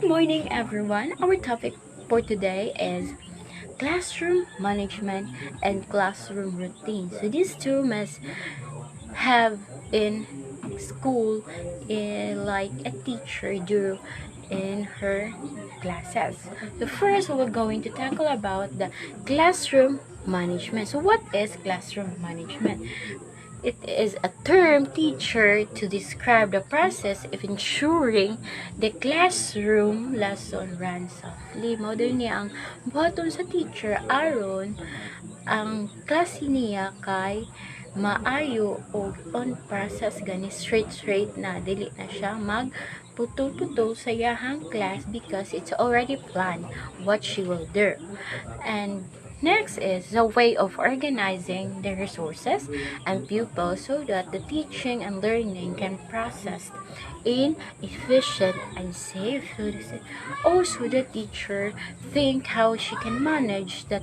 morning, everyone. Our topic for today is classroom management and classroom routine. So these two must have in school like a teacher do in her classes. So first, we're going to tackle about the classroom management. So what is classroom management? It is a term teacher to describe the process of ensuring the classroom lesson runs softly. Mao niya ang buhaton sa teacher aron ang klase niya kay maayo o on process gani straight na dili na siya mag putol-putol sa yahang class because it's already planned what she will do. And next is the way of organizing the resources and pupils so that the teaching and learning can process in efficient and safe. So also the teacher think how she can manage the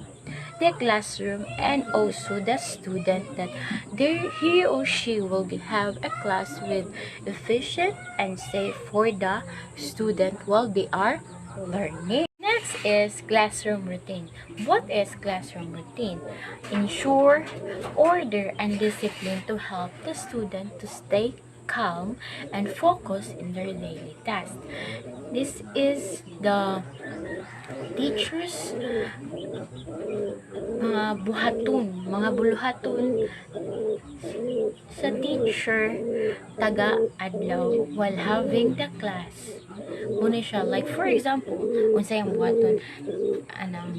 classroom and also the student that he or she will have a class with efficient and safe for the student while they are learning. Next is classroom routine. What is classroom routine? Ensure order and discipline to help the student to stay calm and focus in their daily tasks. This is the teachers mga buluhaton sa teacher taga adlaw while having the class. Muna siya, like for example, unsay ang buhaton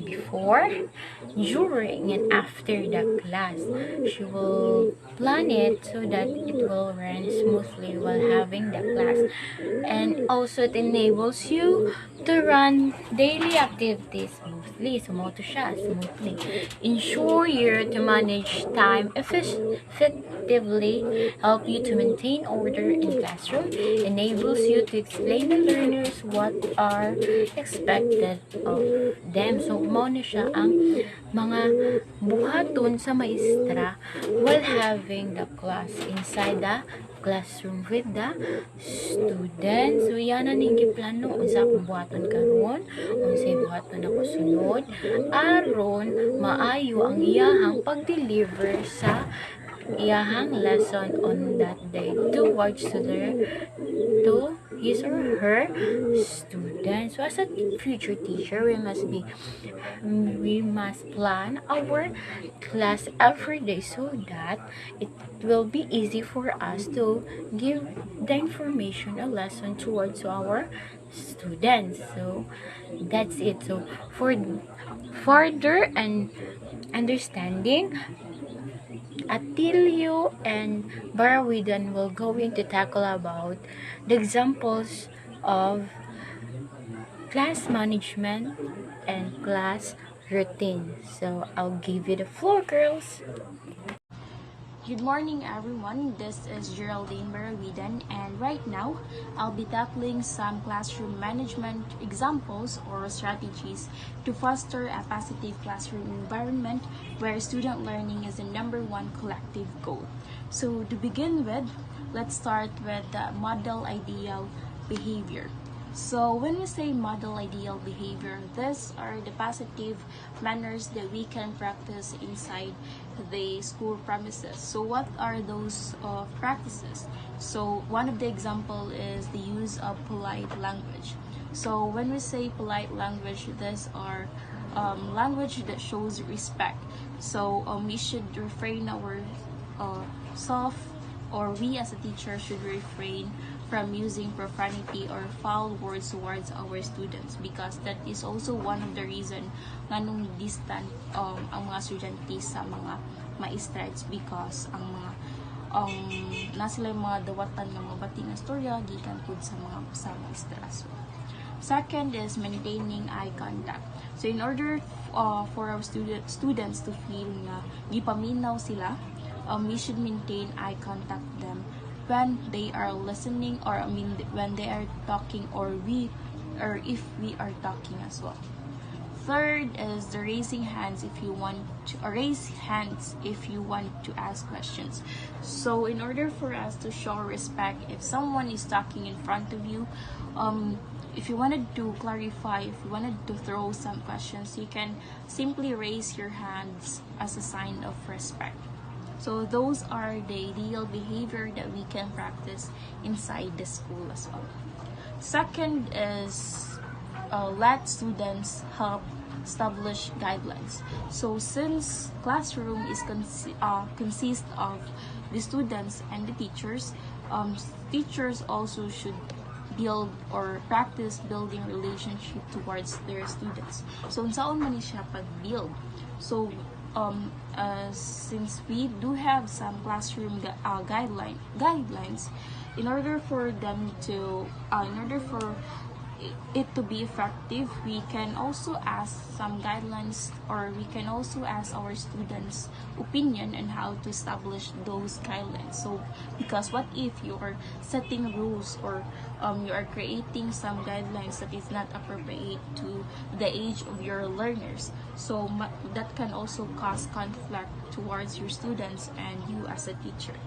before, during, and after the class. She will plan it so that it will run smoothly while having the class. And also, it enables you to run daily activities smoothly. So, mo to siya, smoothly. Ensure you to manage time effectively, help you to maintain order in classroom, enables you to explain to learners what are expected of them. So, mo na siya ang mga buhaton sa maestra while having the class inside the classroom with the students. So, yan na ning giplano unsa akong buhaton karon, unsay buhaton ako sunod aron maayo ang iyahang pag-deliver sa iyahang lesson on that day towards to his or her students. So as a future teacher, we must plan our class every day so that it will be easy for us to give the information a lesson towards our students. So that's it. So for further and understanding, Atilio and Barawidan will going to tackle about the examples of class management and class routine. So I'll give you the floor, girls. Good morning, everyone. This is Geraldine Barawidan, and right now I'll be tackling some classroom management examples or strategies to foster a positive classroom environment where student learning is the #1 collective goal. So, to begin with, let's start with the model ideal behavior. So when we say model ideal behavior, these are the positive manners that we can practice inside the school premises. So what are those practices? So one of the example is the use of polite language. So when we say polite language, these are language that shows respect. So we should refrain our soft, or we as a teacher should refrain from using profanity or foul words towards our students, because that is also one of the reason nga nung distant ang mga estudyante sa mga maestra, because ang mga na sila yung mga dawatan ng mga bating na storya gikan pud sa mga maestra. So, second is maintaining eye contact. So in order for our students to feel nga gipaminaw sila, we should maintain eye contact them when they are listening, or when they are talking, or if we are talking as well. Third is the raising hands if you want to raise hands if you want to ask questions. So in order for us to show respect, if someone is talking in front of you, if you wanted to clarify, if you wanted to throw some questions, you can simply raise your hands as a sign of respect. So those are the ideal behavior that we can practice inside the school as well. Second is let students help establish guidelines. So since classroom is consist of the students and the teachers, teachers also should build or practice building relationship towards their students. So unsaon man ni siya pag-build. So since we do have some classroom guidelines, in order for it to be effective, we can also ask some guidelines, or we can also ask our students opinion on how to establish those guidelines. So because what if you are setting rules, or you are creating some guidelines that is not appropriate to the age of your learners, so that can also cause conflict towards your students and you as a teacher.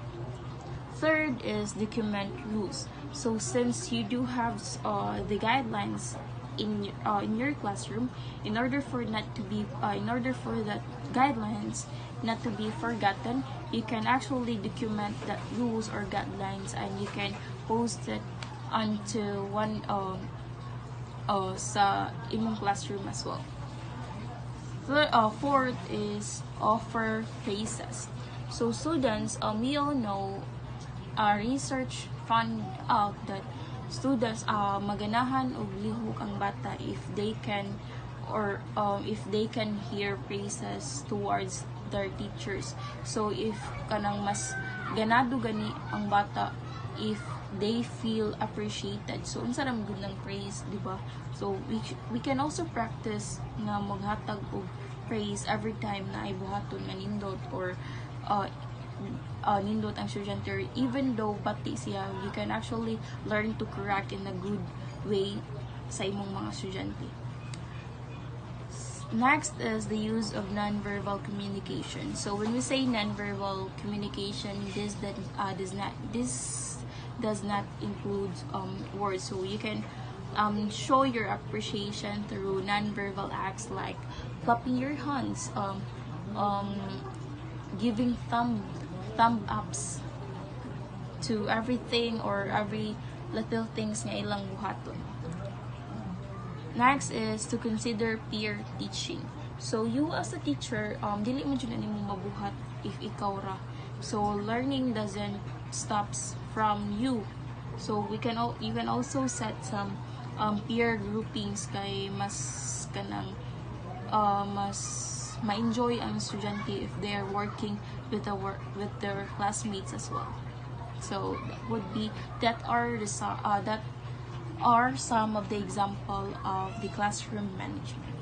Third is document rules. So since you do have the guidelines in your classroom, in order for that guidelines not to be forgotten, you can actually document that rules or guidelines, and you can post it onto one sa imong classroom as well. Fourth is offer phrases. So students, we all know, research found out that students maganahan og lihok ang bata if they can, or if they can hear praises towards their teachers. So if kanang mas ganado gani ang bata if they feel appreciated, so unsa ram gud ng praise, di ba? So we can also practice nga maghatag og praise every time na ay buhaton nga nindot, or nindot ang estudyante, even though bati siya, you can actually learn to correct in a good way sa imong mga estudyante. Next is the use of nonverbal communication. So when we say nonverbal communication, this does not include words. So you can show your appreciation through nonverbal acts like clapping your hands, giving thumb ups to everything or every little things nga ilang buhaton. Next is to consider peer teaching. So you as a teacher, dili man jud nimo mabuhat if ikaw ra. So learning doesn't stops from you. So you can also set some peer groupings kay mas kanang mas ma-enjoy ang estudyante if they're working with their classmates as well. So that are some of the example of the classroom management.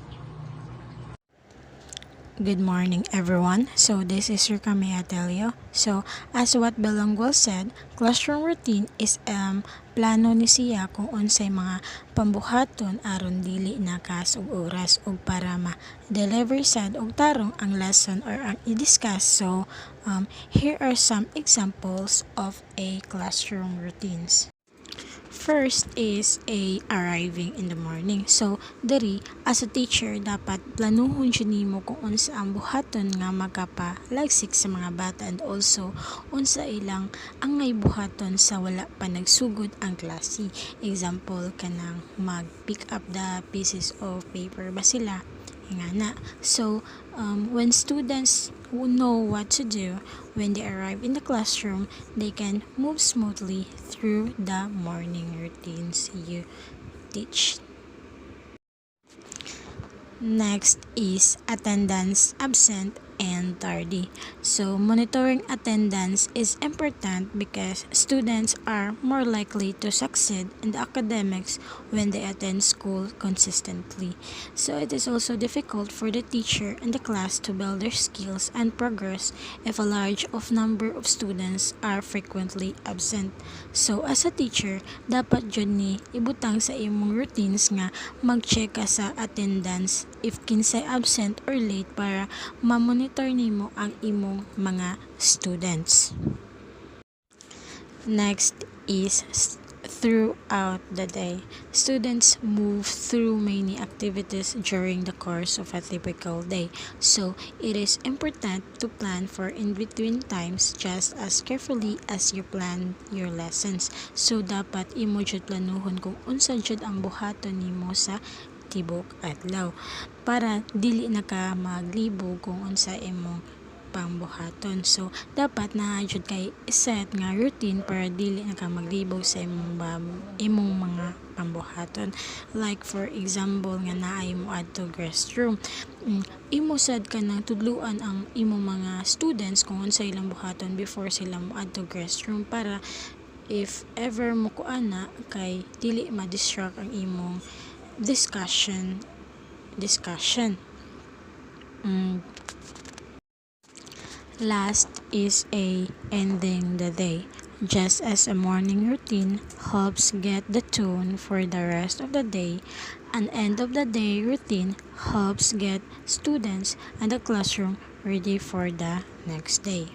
Good morning, everyone. So this is your Kami Atelio. So as what Belongwell said, classroom routine is plano ni siya kung unsay mga pambuhaton aron dili nakas og oras og para ma-deliver sad og tarong ang lesson or ang i-discuss. So here are some examples of a classroom routines. First is arriving in the morning. So, diri, as a teacher, dapat planuhon siya nimo kung unsa ang buhaton nga magapalagsik sa mga bata, and also unsa ilang ang ngay buhaton sa wala pa nagsugod ang klase. Example, kanang mag-pick up the pieces of paper ba sila? Ingana. So, when students know what to do when they arrive in the classroom, they can move smoothly through the morning routines you teach. Next is attendance, absent, and tardy. So monitoring attendance is important because students are more likely to succeed in the academics when they attend school consistently. So it is also difficult for the teacher and the class to build their skills and progress if a large number of students are frequently absent. So as a teacher, dapat jud ni ibutang sa imong routines nga mag-check ka sa attendance if kinsay absent or late para ma-monitor nimo ang imong mga students. Next is throughout the day. Students move through many activities during the course of a typical day. So, it is important to plan for in-between times just as carefully as you plan your lessons. So, dapat imo jud planuhon kung unsa jud ang buhaton nimo sa tibok adlaw para dili na ka maglibog kung unsa imong pangbuhaton. So, dapat na jud kay set nga routine para dili na ka maglibog sa imong mga pambuhaton. Like for example nga naay mo adto restroom. Imo sad ka nang tudluan ang imong mga students kung unsa ilang buhaton before sila mo adto restroom para if ever mo kuana kay dili ma-distract ang imong discussion. Last is a ending the day. Just as a morning routine helps get the tone for the rest of the day, an end of the day routine helps get students and the classroom ready for the next day.